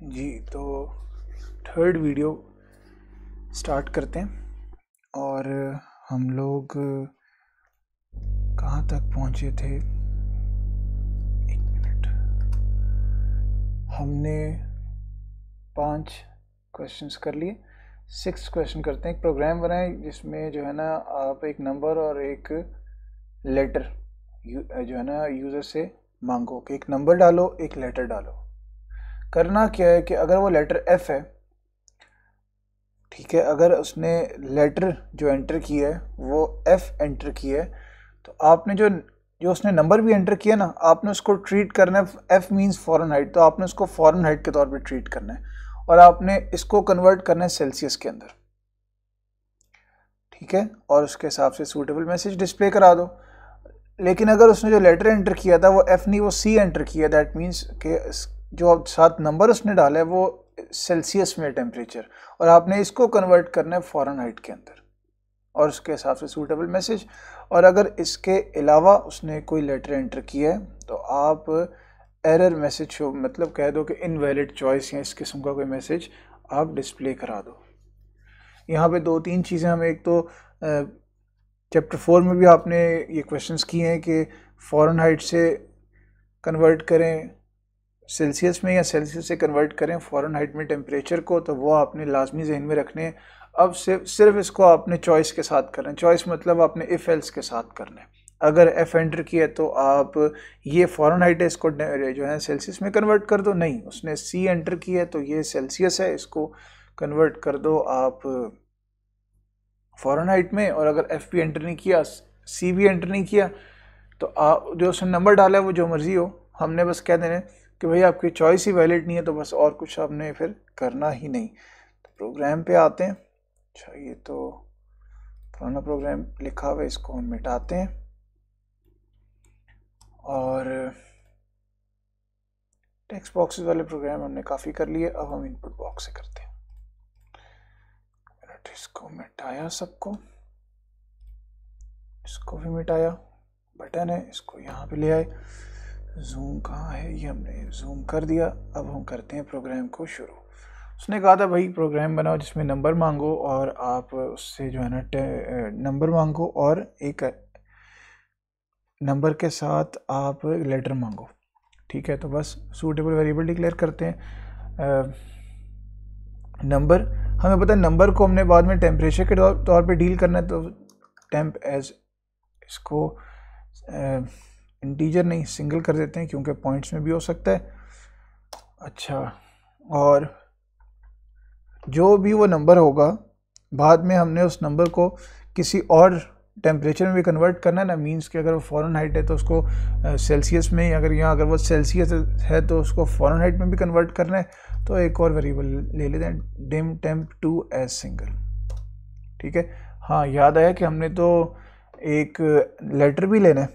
जी, तो third video start करते हैं। और हम लोग कहाँ तक पहुँचे थे? एक मिनट। हमने 5 क्वेश्चंस कर लिए। 6 क्वेश्चन करते हैं। एक प्रोग्राम बनाए जिसमें जो है ना आप एक नंबर और एक लेटर जो है ना यूज़र से मांगो कि एक नंबर डालो, एक लेटर डालो। करना क्या है कि अगर वो लेटर एफ है, ठीक है, अगर उसने लेटर जो एंटर किया है वो एफ एंटर किया है, तो आपने जो जो उसने नंबर भी एंटर किया ना, आपने उसको ट्रीट करना है। एफ मींस फॉरेन हाइट, तो आपने उसको फॉरेन हाइट के तौर पे ट्रीट करना है और आपने इसको कन्वर्ट करना है सेल्सियस के अंदर, ठीक है, और उसके हिसाब से सूटेबल मैसेज डिस्प्ले करा दो। लेकिन अगर उसने जो लेटर एंटर किया था वो एफ नहीं, वो सी एंटर किया, दैट मीन्स कि जो सात नंबर उसने डाला है वो सेल्सियस में टेम्परेचर, और आपने इसको कन्वर्ट करना है फॉरेनहाइट के अंदर और उसके हिसाब से सूटेबल मैसेज। और अगर इसके अलावा उसने कोई लेटर एंटर किया है तो आप एरर मैसेज शो, मतलब कह दो कि इनवैलिड चॉइस या इस किस्म का कोई मैसेज आप डिस्प्ले करा दो। यहाँ पे 2-3 चीज़ें हमें, एक तो चैप्टर 4 में भी आपने ये क्वेश्चंस किए हैं कि फॉरेनहाइट से कन्वर्ट करें सेल्सियस में या सेल्सियस से कन्वर्ट करें फॉरेनहाइट में टेम्परेचर को, तो वो आपने लाजमी जहन में रखने हैं। अब सिर्फ इसको आपने चॉइस के साथ करना है। चॉइस मतलब आपने इफ एल्स के साथ करना है। अगर एफ एंटर किया तो आप ये फॉरेनहाइट है, इसको जो है सेल्सियस में कन्वर्ट कर दो। नहीं, उसने सी एंटर किया है तो ये सेल्सियस है, इसको कन्वर्ट कर दो आप फॉरेनहाइट में। और अगर एफ भी एंटर नहीं किया, सी भी एंटर नहीं किया, तो आप जो उसने नंबर डाला है वो जो मर्जी हो, हमने बस कह देना कि भाई आपकी चॉइस ही वैलिड नहीं है, तो बस और कुछ आपने फिर करना ही नहीं। तो प्रोग्राम पे आते हैं। अच्छा, ये तो पुराना प्रोग्राम लिखा हुआ है, इसको हम मिटाते हैं और टेक्स्ट बॉक्सेस वाले प्रोग्राम हमने काफ़ी कर लिए। अब हम इनपुट बॉक्स से करते हैं। इसको मिटाया, सबको, इसको भी मिटाया, बटन है, इसको यहाँ पे ले आए। जूम कहाँ है? ये हमने जूम कर दिया। अब हम करते हैं प्रोग्राम को शुरू। उसने कहा था भाई प्रोग्राम बनाओ जिसमें नंबर मांगो और आप उससे जो है ना नंबर मांगो और एक नंबर के साथ आप लेटर मांगो, ठीक है। तो बस सूटेबल वेरिएबल डिक्लेयर करते हैं। नंबर, हमें पता है नंबर को हमने बाद में टेम्परेचर के तौर पे डील करना है, तो टेम्प एज, इसको इंटीजर नहीं सिंगल कर देते हैं क्योंकि पॉइंट्स में भी हो सकता है। अच्छा, और जो भी वो नंबर होगा बाद में हमने उस नंबर को किसी और टेम्परेचर में भी कन्वर्ट करना है ना। मींस कि अगर वो फॉरेनहाइट है तो उसको सेल्सियस में, अगर यहाँ अगर वो सेल्सियस है तो उसको फॉरेनहाइट में भी कन्वर्ट करना है। तो एक और वेरिएबल ले लेते हैं, dim temp two as single, ठीक है। हाँ, याद आया कि हमने तो एक लेटर भी लेना है,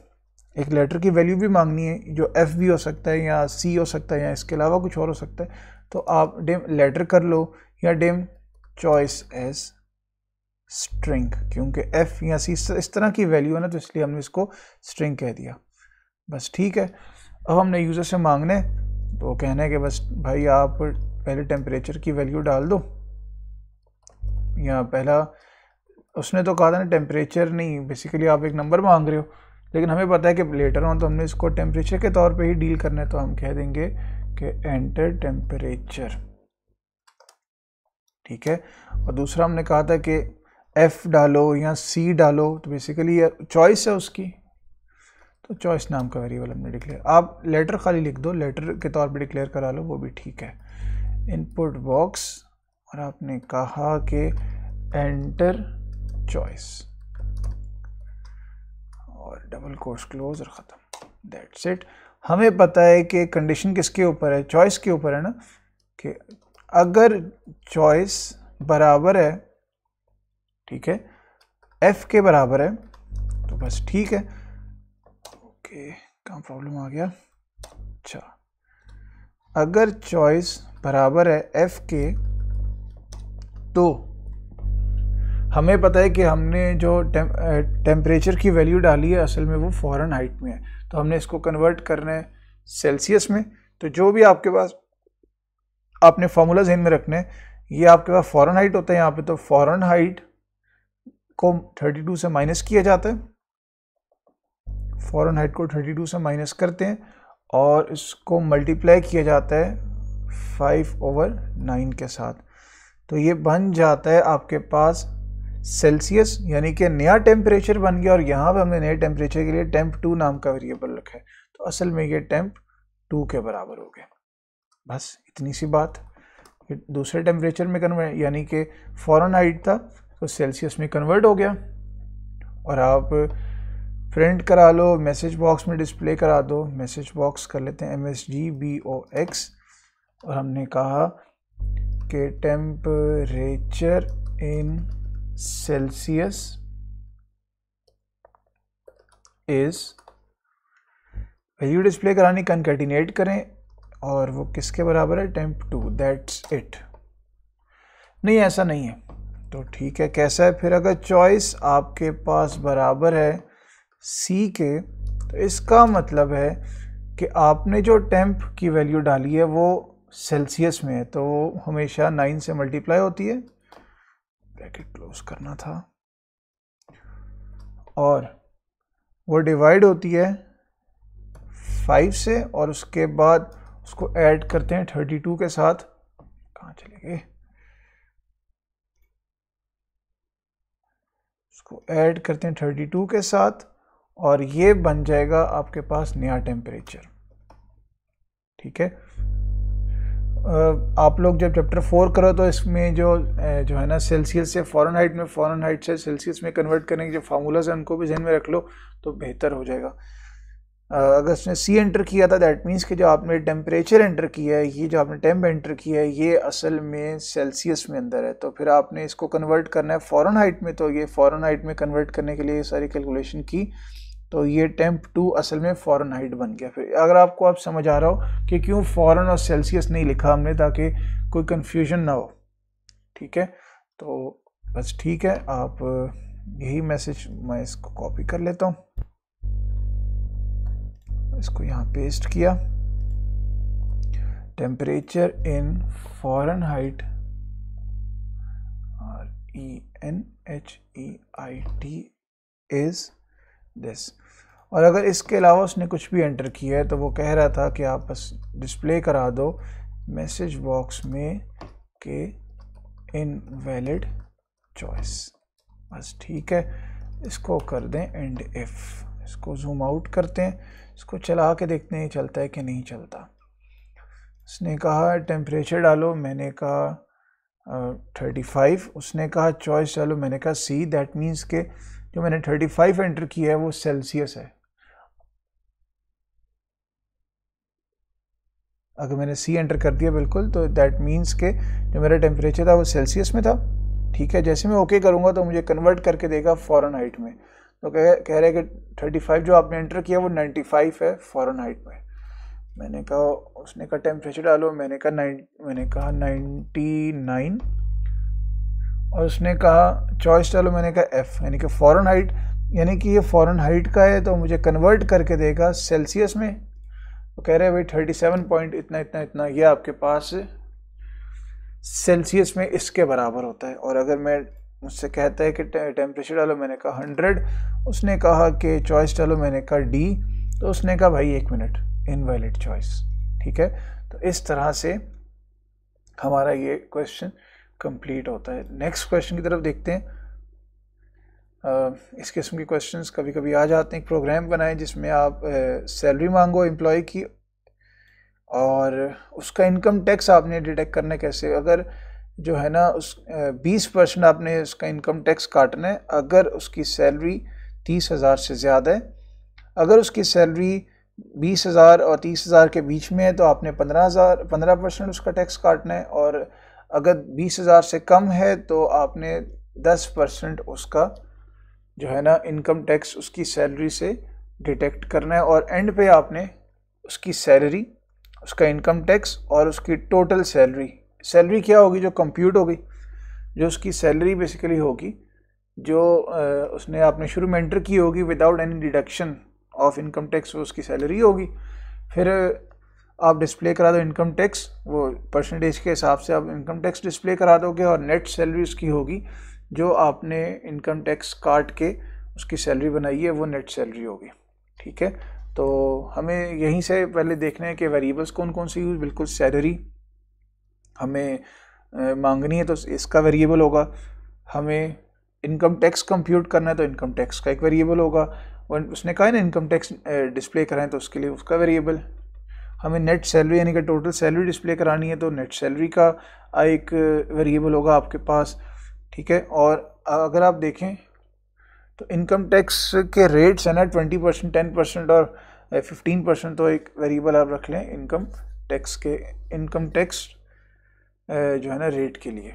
एक लेटर की वैल्यू भी मांगनी है, जो एफ भी हो सकता है या सी हो सकता है या इसके अलावा कुछ और हो सकता है। तो आप डिम लेटर कर लो या डिम चॉइस एज स्ट्रिंग, क्योंकि एफ या सी इस तरह की वैल्यू है ना, तो इसलिए हमने इसको स्ट्रिंग कह दिया। बस ठीक है। अब हमने यूज़र से मांगना है, तो कहना है कि बस भाई आप पहले टेम्परेचर की वैल्यू डाल दो, या पहला उसने तो कहा था ना टेम्परेचर नहीं, बेसिकली आप एक नंबर मांग रहे हो, लेकिन हमें पता है कि लेटर ऑन तो हमने इसको टेम्परेचर के तौर पे ही डील करना है। तो हम कह देंगे कि एंटर टेम्परेचर, ठीक है। और दूसरा हमने कहा था कि एफ डालो या सी डालो, तो बेसिकली चॉइस है उसकी, तो चॉइस नाम का वेरिएबल हमने डिक्लेयर, आप लेटर खाली लिख दो, लेटर के तौर पे डिक्लेयर करा लो, वो भी ठीक है। इनपुट बॉक्स, और आपने कहा कि एंटर चॉइस और डबल कोट्स क्लोज और ख़त्म, दैट्स इट। हमें पता है कि कंडीशन किसके ऊपर है, चॉइस के ऊपर है ना, कि अगर चॉइस बराबर है, ठीक है, एफ के बराबर है, तो बस ठीक है। ओके, कहाँ प्रॉब्लम आ गया? अच्छा, अगर चॉइस बराबर है एफ के, तो हमें पता है कि हमने जो टेम्परेचर की वैल्यू डाली है असल में वो फॉरेनहाइट में है, तो हमने इसको कन्वर्ट करना है सेल्सियस में। तो जो भी आपके पास आपने फार्मूला ज़हन में रखने हैं। ये आपके पास फॉरेन हाइट होता है यहाँ पे, तो फॉरेन हाइट को 32 से माइनस किया जाता है, फॉरेन हाइट को 32 से माइनस करते हैं और इसको मल्टीप्लाई किया जाता है 5/9 के साथ, तो ये बन जाता है आपके पास सेल्सियस, यानी कि नया टेम्परेचर बन गया। और यहाँ पे हमने नए टेम्परेचर के लिए टेम्प 2 नाम का वेरिएबल रखा है, तो असल में ये टेम्प 2 के बराबर हो गया। बस इतनी सी बात। ये दूसरे टेम्परेचर में कन्वर्ट, यानी कि फॉरेन हाइट था तो सेल्सियस में कन्वर्ट हो गया। और आप प्रिंट करा लो, मैसेज बॉक्स में डिस्प्ले करा दो। मैसेज बॉक्स कर लेते हैं MSGBOX, और हमने कहा कि temperature in Celsius is, value display करानी, कंकैटिनेट करें और वो किसके बराबर है, टेम्प 2, दैट्स इट। नहीं ऐसा नहीं है तो ठीक है, कैसा है फिर? अगर चॉइस आपके पास बराबर है सी के, तो इसका मतलब है कि आपने जो टेम्प की वैल्यू डाली है वो सेल्सियस में है, तो वो हमेशा 9 से मल्टीप्लाई होती है, ब्रैकेट क्लोज करना था, और वो डिवाइड होती है 5 से, और उसके बाद उसको ऐड करते हैं 32 के साथ। कहाँ चले गए? उसको ऐड करते हैं 32 के साथ, और ये बन जाएगा आपके पास नया टेम्परेचर। ठीक है, आप लोग जब चैप्टर 4 करो तो इसमें जो है ना सेल्सियस से फॉरेन हाइट में, फॉरेन हाइट से सेल्सियस में कन्वर्ट करने के जो फार्मूलाज हैं उनको भी ध्यान में रख लो तो बेहतर हो जाएगा। अगर उसने सी एंटर किया था, दैट मीन्स कि जो आपने टेम्परेचर एंटर किया है, ये जो आपने टेम्प एंटर किया है, ये असल में सेल्सियस में अंदर है, तो फिर आपने इसको कन्वर्ट करना है फॉरेन हाइट में, तो ये फॉरेन हाइट में कन्वर्ट करने के लिए सारी कैलकुलेशन की, तो ये टेम्प 2 असल में फॉरेन हाइट बन गया। फिर अगर आपको आप समझ आ रहा हो कि क्यों फॉरेन और सेल्सियस नहीं लिखा हमने, ताकि कोई कन्फ्यूजन ना हो। ठीक है, तो बस ठीक है, आप यही मैसेज, मैं इसको कॉपी कर लेता हूँ, इसको यहाँ पेस्ट किया। Temperature in foreign height, RENHEIT is this. और अगर इसके अलावा उसने कुछ भी एंटर किया है तो वो कह रहा था कि आप बस डिस्प्ले करा दो मैसेज बॉक्स में कि इनवैलिड चॉइस। बस ठीक है, इसको कर दें एंड इफ, इसको जूम आउट करते हैं, इसको चला के देखते हैं चलता है कि नहीं चलता। उसने कहा टेम्परेचर डालो, मैंने कहा 35, उसने कहा चॉइस डालो, मैंने कहा सी, दैट मीन्स के जो मैंने 35 एंटर किया है वो सेल्सियस है। अगर मैंने सी एंटर कर दिया बिल्कुल, तो दैट मीन्स के जो मेरा टेम्परेचर था वो सेल्सियस में था। ठीक है, जैसे मैं ओके करूँगा तो मुझे कन्वर्ट करके देगा फॉरेन हाइट में, तो कह रहे हैं कि 35 जो आपने एंटर किया वो 95 है फॉरेन हाइट में। मैंने कहा, उसने कहा टेम्परेचर डालो, मैंने कहा 99, और उसने कहा चॉइस डालो, मैंने कहा एफ, यानी कि फॉरेन हाइट, यानी कि ये फॉरेन हाइट का है तो मुझे कन्वर्ट करके देगा सेल्सियस में। तो कह रहे हैं भाई 37 पॉइंट इतना इतना इतना, ये आपके पास सेल्सियस में इसके बराबर होता है। और अगर मैं मुझसे कहता है कि टेम्परेचर डालो, मैंने कहा 100, उसने कहा कि चॉइस डालो, मैंने कहा डी, तो उसने कहा भाई 1 मिनट, इनवैलिड चॉइस। ठीक है, तो इस तरह से हमारा ये क्वेश्चन कंप्लीट होता है। नेक्स्ट क्वेश्चन की तरफ देखते हैं। इस किस्म के क्वेश्चंस कभी कभी आ जाते हैं। एक प्रोग्राम बनाएं जिसमें आप सैलरी मांगो एम्प्लॉय की, और उसका इनकम टैक्स आपने डिटेक्ट करना है कैसे। अगर जो है ना उस 20% आपने उसका इनकम टैक्स काटना है अगर उसकी सैलरी 30,000 से ज़्यादा है। अगर उसकी सैलरी 20,000 और 30,000 के बीच में है तो आपने 15% उसका टैक्स काटना है, और अगर 20,000 से कम है तो आपने 10% उसका जो है ना इनकम टैक्स उसकी सैलरी से डिटेक्ट करना है। और एंड पे आपने उसकी सैलरी, उसका इनकम टैक्स और उसकी टोटल सैलरी क्या होगी जो कंप्यूट होगी, जो उसकी सैलरी बेसिकली होगी जो उसने आपने शुरू में एंटर की होगी without any deduction of income tax, वो उसकी सैलरी होगी। फिर आप डिस्प्ले करा दो इनकम टैक्स, वो परसेंटेज के हिसाब से आप इनकम टैक्स डिस्प्ले करा दोगे, और नेट सैलरी उसकी होगी जो आपने इनकम टैक्स काट के उसकी सैलरी बनाई है, वो नेट सैलरी होगी। ठीक है, तो हमें यहीं से पहले देखना है कि वेरिएबल्स कौन कौन सी यूज, बिल्कुल सैलरी हमें मांगनी है तो इसका वेरिएबल होगा, हमें इनकम टैक्स कंप्यूट करना है तो इनकम टैक्स का एक वेरिएबल होगा, और उसने कहा है ना इनकम टैक्स डिस्प्ले कराएं तो उसके लिए उसका वेरिएबल, हमें नेट सैलरी यानी कि टोटल सैलरी डिस्प्ले करानी है तो नेट सैलरी का एक वेरिएबल होगा आपके पास। ठीक है, और अगर आप देखें तो इनकम टैक्स के रेट्स है ना 20%, 10% और 15%, तो एक वेरिएबल आप रख लें इनकम टैक्स के, इनकम टैक्स जो है ना रेट के लिए।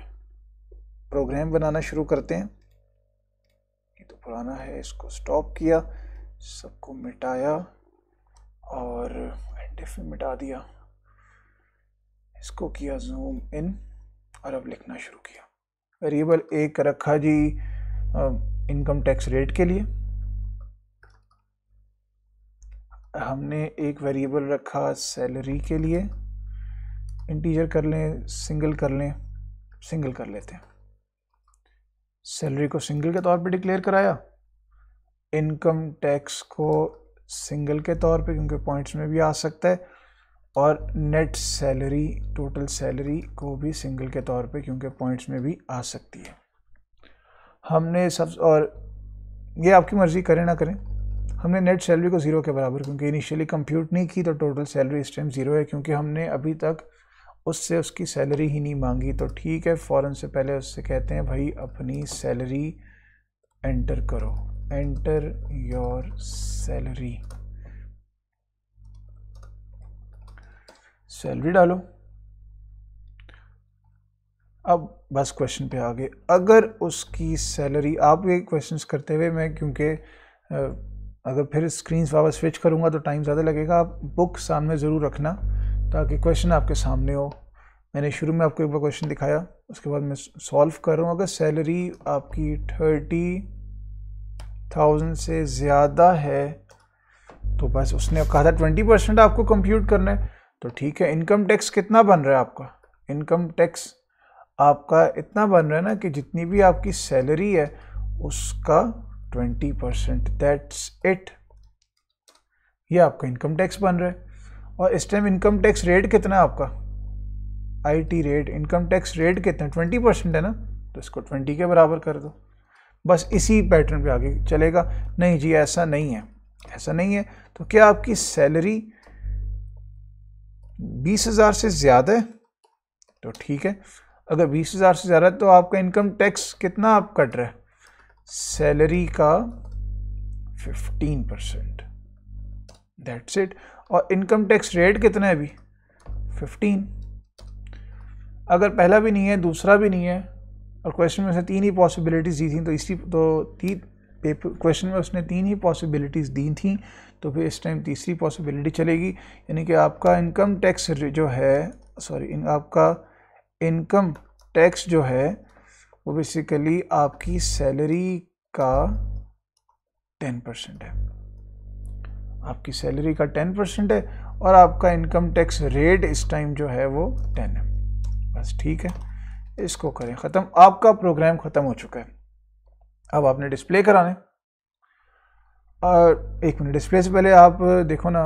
प्रोग्राम बनाना शुरू करते हैं, ये तो पुराना है, इसको स्टॉप किया, सबको मिटाया और एंडिफ में मिटा दिया, इसको किया जूम इन और अब लिखना शुरू किया। वेरिएबल एक रखा जी इनकम टैक्स रेट के लिए, हमने एक वेरिएबल रखा सैलरी के लिए, इंटीजर कर लें, सिंगल कर लें, सिंगल कर लेते हैं, सैलरी को सिंगल के तौर पे डिक्लेयर कराया, इनकम टैक्स को सिंगल के तौर पे क्योंकि पॉइंट्स में भी आ सकता है, और नेट सैलरी टोटल सैलरी को भी सिंगल के तौर पे क्योंकि पॉइंट्स में भी आ सकती है। हमने सब, और ये आपकी मर्ज़ी करें ना करें, हमने नेट सैलरी को ज़ीरो के बराबर क्योंकि इनिशियली कंप्यूट नहीं की तो टोटल सैलरी इस टाइम ज़ीरो है क्योंकि हमने अभी तक उससे उसकी सैलरी ही नहीं मांगी। तो ठीक है, फ़ौरन से पहले उससे कहते हैं भाई अपनी सैलरी एंटर करो, एंटर योर सैलरी, सैलरी डालो। अब बस क्वेश्चन पे आ गए, अगर उसकी सैलरी, आप ये क्वेश्चंस करते हुए मैं क्योंकि अगर फिर स्क्रीन वापस स्विच करूँगा तो टाइम ज़्यादा लगेगा, आप बुक सामने ज़रूर रखना ताकि क्वेश्चन आपके सामने हो। मैंने शुरू में आपको एक बार क्वेश्चन दिखाया, उसके बाद मैं सॉल्व कर रहा हूँ। अगर सैलरी आपकी 30,000 से ज़्यादा है तो बस उसने कहा था 20% आपको कंप्यूट करना है, तो ठीक है। इनकम टैक्स कितना बन रहा है आपका, इनकम टैक्स आपका इतना बन रहा है ना कि जितनी भी आपकी सैलरी है उसका 20%, दैट्स इट, ये आपका इनकम टैक्स बन रहा है। और इस टाइम इनकम टैक्स रेट कितना है आपका, IT rate, income tax rate कितना, 20% है ना, तो इसको 20 के बराबर कर दो। बस इसी पैटर्न पे आगे चलेगा। नहीं जी ऐसा नहीं है, ऐसा नहीं है, तो क्या आपकी सैलरी 20,000 से ज़्यादा है तो ठीक है। अगर 20,000 से ज़्यादा है तो आपका इनकम टैक्स कितना आप कट रहा है, सैलरी का 15%, दैट्स इट। और इनकम टैक्स रेट कितना है अभी, 15। अगर पहला भी नहीं है दूसरा भी नहीं है, और क्वेश्चन में से 3 ही पॉसिबिलिटीज़ दी थी, तो इसी तो क्वेश्चन में उसने 3 ही पॉसिबिलिटीज़ दी थी, तो फिर इस टाइम तीसरी पॉसिबिलिटी चलेगी, यानी कि आपका इनकम टैक्स जो है, सॉरी आपका इनकम टैक्स जो है वो बेसिकली आपकी सैलरी का 10% है, आपकी सैलरी का 10% है, और आपका इनकम टैक्स रेट इस टाइम जो है वो 10 है। बस ठीक है, इसको करें ख़त्म, आपका प्रोग्राम ख़त्म हो चुका है। अब आपने डिस्प्ले कराने, और एक मिनट, डिस्प्ले से पहले आप देखो ना,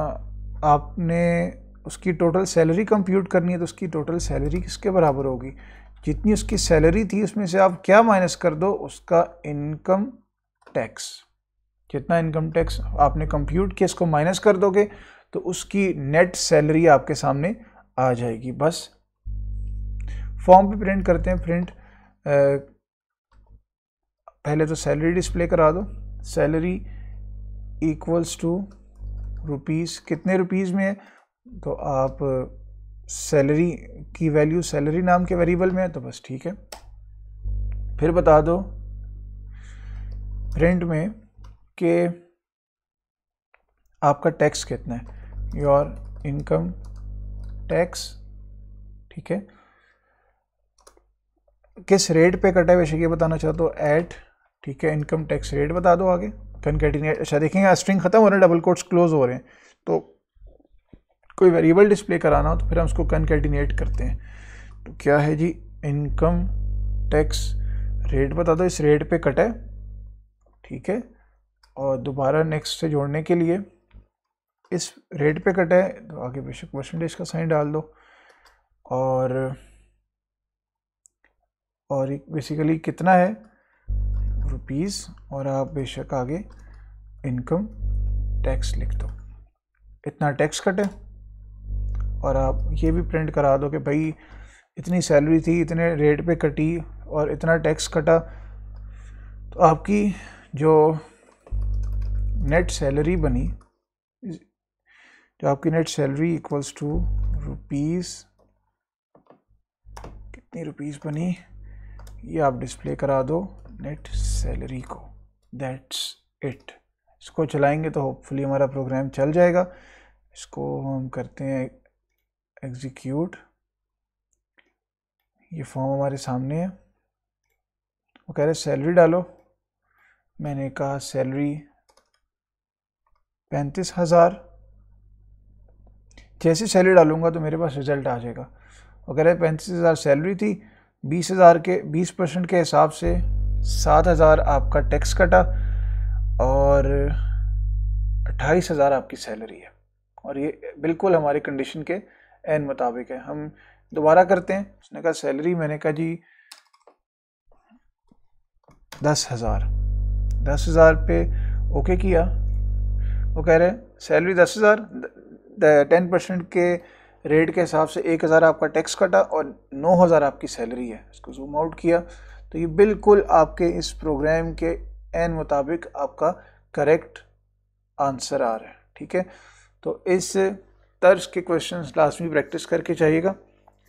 आपने उसकी टोटल सैलरी कंप्यूट करनी है, तो उसकी टोटल सैलरी किसके बराबर होगी, जितनी उसकी सैलरी थी उसमें से आप क्या माइनस कर दो, उसका इनकम टैक्स, जितना इनकम टैक्स आपने कंप्यूट किया इसको माइनस कर दोगे तो उसकी नेट सैलरी आपके सामने आ जाएगी। बस फॉर्म पे प्रिंट करते हैं, प्रिंट पहले तो सैलरी डिस्प्ले करा दो, सैलरी इक्वल्स टू रुपीज़, कितने रुपीज़ में है, तो आप सैलरी की वैल्यू सैलरी नाम के वेरिएबल में है, तो बस ठीक है। फिर बता दो प्रिंट में कि आपका टैक्स कितना है, योर इनकम टैक्स, ठीक है, किस रेट पे कटा है वैसे ये बताना चाहते हो, एट, ठीक है, इनकम टैक्स रेट बता दो आगे, कनकैटिनेट। अच्छा देखेंगे स्ट्रिंग खत्म हो रहे हैं, डबल कोट्स क्लोज हो रहे हैं, तो कोई वेरिएबल डिस्प्ले कराना हो तो फिर हम उसको कनकैटिनेट करते हैं। तो क्या है जी, इनकम टैक्स रेट बता दो, इस रेट पे कट है, ठीक है, और दोबारा नेक्स्ट से जोड़ने के लिए इस रेट पे कट है तो आगे बेशक परसेंटेज का साइन डाल दो, और बेसिकली कितना है रुपीज़, और आप बेशक आगे इनकम टैक्स लिख दो, इतना टैक्स कटे, और आप ये भी प्रिंट करा दो कि भाई इतनी सैलरी थी, इतने रेट पे कटी और इतना टैक्स कटा। तो आपकी जो नेट सैलरी बनी, जो आपकी net salary equals to rupees, कितनी रुपीज़ बनी ये आप डिस्प्ले करा दो नेट सैलरी को। That's it. इसको चलाएंगे तो होपफुली हमारा प्रोग्राम चल जाएगा। इसको हम करते हैं एग्जीक्यूट। ये फॉर्म हमारे सामने है, वो कह रहे सैलरी डालो, मैंने कहा सैलरी 35,000। जैसे सैलरी डालूंगा तो मेरे पास रिजल्ट आ जाएगा। वो कह रहे 35,000 सैलरी थी, 20,000 के 20% के हिसाब से 7,000 आपका टैक्स कटा और 28,000 आपकी सैलरी है, और ये बिल्कुल हमारी कंडीशन के एन मुताबिक है। हम दोबारा करते हैं। उसने कहा सैलरी, मैंने कहा जी 10,000 पे ओके किया। वो कह रहे सैलरी 10,000, 10% के रेट के हिसाब से 1,000 आपका टैक्स कटा और 9,000 आपकी सैलरी है। इसको जूम आउट किया तो ये बिल्कुल आपके इस प्रोग्राम के एन मुताबिक आपका करेक्ट आंसर आ रहा है, ठीक है। तो इस तर्ज के क्वेश्चंस लाजमी प्रैक्टिस करके चाहिएगा,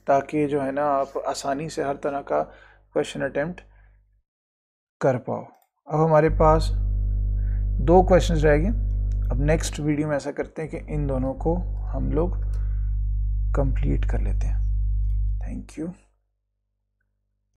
ताकि जो है ना आप आसानी से हर तरह का क्वेश्चन अटेम्प्ट कर पाओ। अब हमारे पास 2 क्वेश्चंस रहेंगे। अब नेक्स्ट वीडियो में ऐसा करते हैं कि इन दोनों को हम लोग कंप्लीट कर लेते हैं। Thank you.